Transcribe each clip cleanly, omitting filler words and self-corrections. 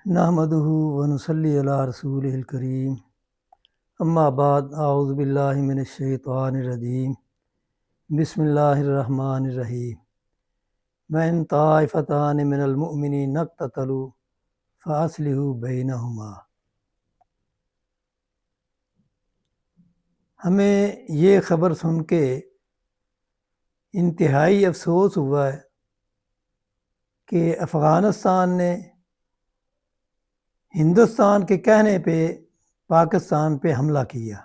نحمدہ ونصلی علی رسولہ الکریم اما بعد اعوذ باللہ من الشیطان الرجیم بسم اللہ الرحمن الرحیم وَإِن طَائِفَتَانِ مِنَ الْمُؤْمِنِينَ اقْتَتَلُوا فَأَصْلِحُوا بَيْنَهُمَا۔ ہمیں یہ خبر سن کے انتہائی افسوس ہوا ہے کہ افغانستان نے ہندوستان کے کہنے پہ پاکستان پہ حملہ کیا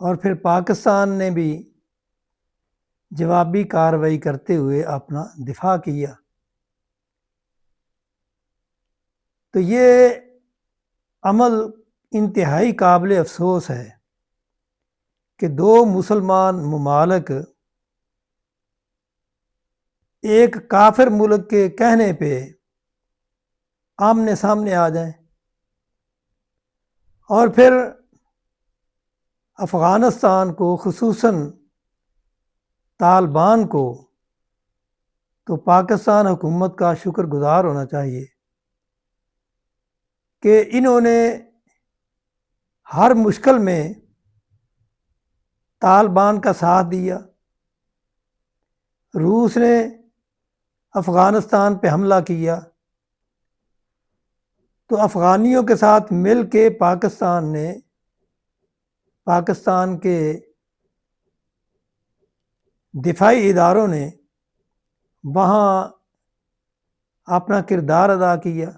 اور پھر پاکستان نے بھی جوابی کارروائی کرتے ہوئے اپنا دفاع کیا۔ تو یہ عمل انتہائی قابل افسوس ہے کہ دو مسلمان ممالک ایک کافر ملک کے کہنے پہ آمنے سامنے آ جائیں اور پھر افغانستان کو خصوصاً طالبان کو تو پاکستان حکومت کا شکر گزار ہونا چاہیے کہ انہوں نے ہر مشکل میں طالبان کا ساتھ دیا۔ روس نے افغانستان پہ حملہ کیا تو افغانیوں کے ساتھ مل کے پاکستان کے دفاعی اداروں نے وہاں اپنا کردار ادا کیا،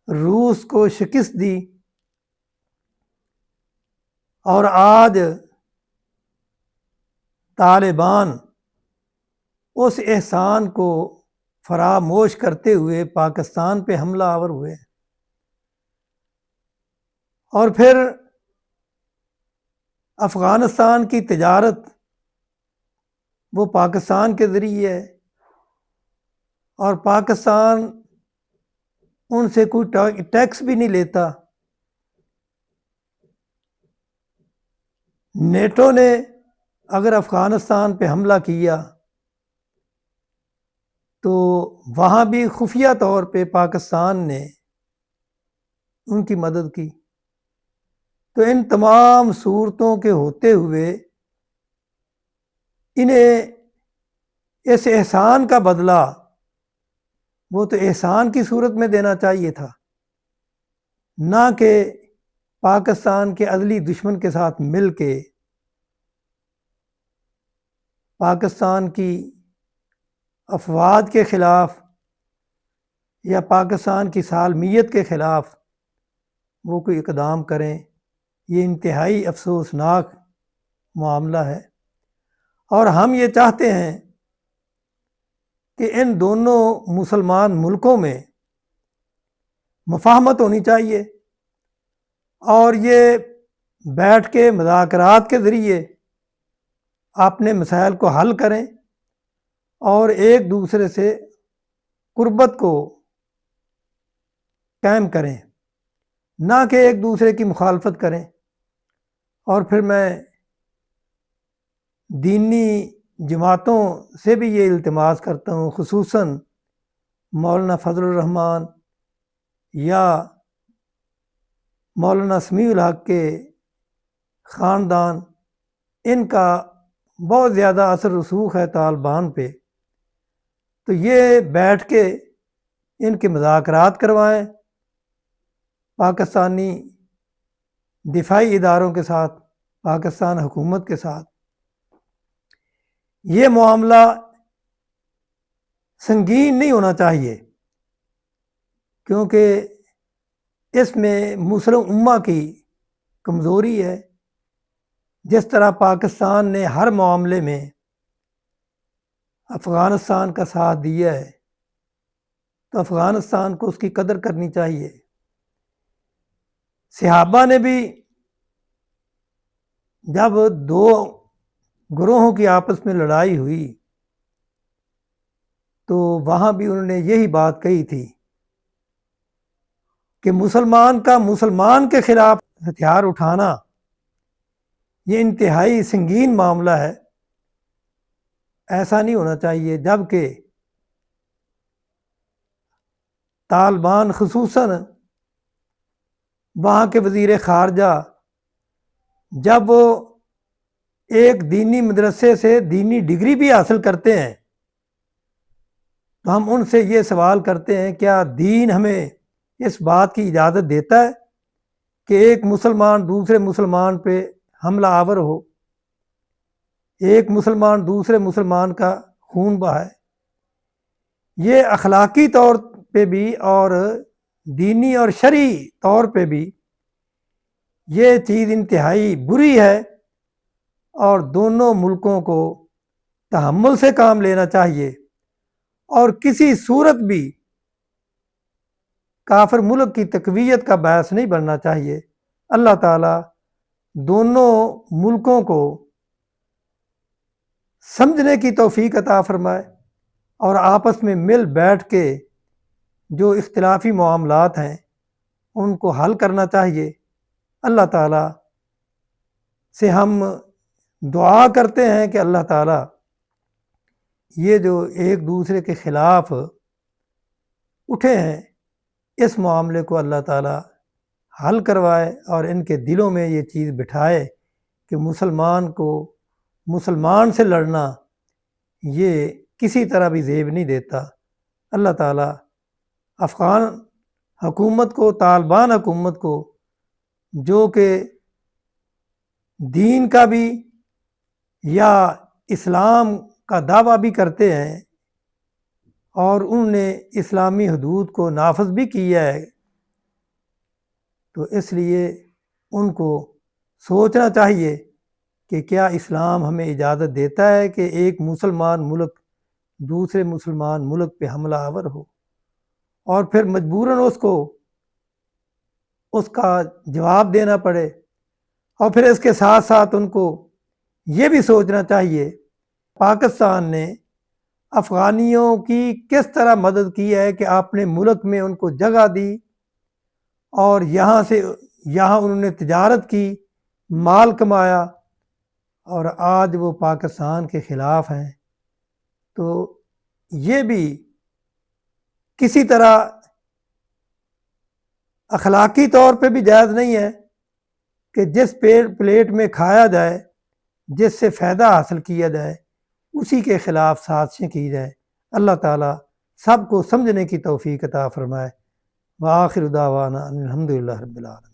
روس کو شکست دی اور آج طالبان اس احسان کو فراموش کرتے ہوئے پاکستان پہ حملہ آور ہوئے اور پھر افغانستان کی تجارت وہ پاکستان کے ذریعے ہے اور پاکستان ان سے کوئی ٹیکس بھی نہیں لیتا۔ نیٹو نے اگر افغانستان پہ حملہ کیا تو وہاں بھی خفیہ طور پہ پاکستان نے ان کی مدد کی۔ تو ان تمام صورتوں کے ہوتے ہوئے انہیں اس احسان کا بدلہ وہ تو احسان کی صورت میں دینا چاہیے تھا، نہ کہ پاکستان کے عدلی دشمن کے ساتھ مل کے پاکستان کی افواج کے خلاف یا پاکستان کی سالمیت کے خلاف وہ کوئی اقدام کریں۔ یہ انتہائی افسوسناک معاملہ ہے اور ہم یہ چاہتے ہیں کہ ان دونوں مسلمان ملکوں میں مفاہمت ہونی چاہیے اور یہ بیٹھ کے مذاکرات کے ذریعے اپنے مسائل کو حل کریں اور ایک دوسرے سے قربت کو قائم کریں، نہ کہ ایک دوسرے کی مخالفت کریں۔ اور پھر میں دینی جماعتوں سے بھی یہ التماس کرتا ہوں، خصوصاً مولانا فضل الرحمان یا مولانا سمیع الحق کے خاندان، ان کا بہت زیادہ اثر رسوخ ہے طالبان پہ، تو یہ بیٹھ کے ان کے مذاکرات کروائیں پاکستانی دفاعی اداروں کے ساتھ، پاکستان حکومت کے ساتھ۔ یہ معاملہ سنگین نہیں ہونا چاہیے کیونکہ اس میں مسلم امہ کی کمزوری ہے۔ جس طرح پاکستان نے ہر معاملے میں افغانستان کا ساتھ دیا ہے تو افغانستان کو اس کی قدر کرنی چاہیے۔ صحابہ نے بھی جب دو گروہوں کی آپس میں لڑائی ہوئی تو وہاں بھی انہوں نے یہی بات کہی تھی کہ مسلمان کا مسلمان کے خلاف ہتھیار اٹھانا یہ انتہائی سنگین معاملہ ہے، ایسا نہیں ہونا چاہیے۔ جبکہ طالبان خصوصاً وہاں کے وزیر خارجہ جب وہ ایک دینی مدرسے سے دینی ڈگری بھی حاصل کرتے ہیں تو ہم ان سے یہ سوال کرتے ہیں کیا دین ہمیں اس بات کی اجازت دیتا ہے کہ ایک مسلمان دوسرے مسلمان پہ حملہ آور ہو، ایک مسلمان دوسرے مسلمان کا خون بہائے؟ یہ اخلاقی طور پہ بھی اور دینی اور شرعی طور پہ بھی یہ چیز انتہائی بری ہے، اور دونوں ملکوں کو تحمل سے کام لینا چاہیے اور کسی صورت بھی کافر ملک کی تقویت کا باعث نہیں بننا چاہیے۔ اللہ تعالیٰ دونوں ملکوں کو سمجھنے کی توفیق عطا فرمائے اور آپس میں مل بیٹھ کے جو اختلافی معاملات ہیں ان کو حل کرنا چاہیے۔ اللہ تعالیٰ سے ہم دعا کرتے ہیں کہ اللہ تعالیٰ یہ جو ایک دوسرے کے خلاف اٹھے ہیں اس معاملے کو اللہ تعالیٰ حل کروائے اور ان کے دلوں میں یہ چیز بٹھائے کہ مسلمان کو مسلمان سے لڑنا یہ کسی طرح بھی زیب نہیں دیتا۔ اللہ تعالیٰ افغان حکومت کو، طالبان حکومت کو، جو کہ دین کا بھی یا اسلام کا دعویٰ بھی کرتے ہیں اور انہوں نے اسلامی حدود کو نافذ بھی کیا ہے، تو اس لیے ان کو سوچنا چاہیے کہ کیا اسلام ہمیں اجازت دیتا ہے کہ ایک مسلمان ملک دوسرے مسلمان ملک پہ حملہ آور ہو اور پھر مجبوراً اس کا جواب دینا پڑے؟ اور پھر اس کے ساتھ ساتھ ان کو یہ بھی سوچنا چاہیے پاکستان نے افغانیوں کی کس طرح مدد کی ہے کہ اپنے ملک میں ان کو جگہ دی اور یہاں انہوں نے تجارت کی، مال کمایا، اور آج وہ پاکستان کے خلاف ہیں۔ تو یہ بھی کسی طرح اخلاقی طور پہ بھی جائز نہیں ہے کہ جس پلیٹ میں کھایا جائے، جس سے فائدہ حاصل کیا جائے، اسی کے خلاف سازشیں کی جائے۔ اللہ تعالیٰ سب کو سمجھنے کی توفیق عطا فرمائے۔ وآخر دعوانا ان الحمد للہ رب العالمین۔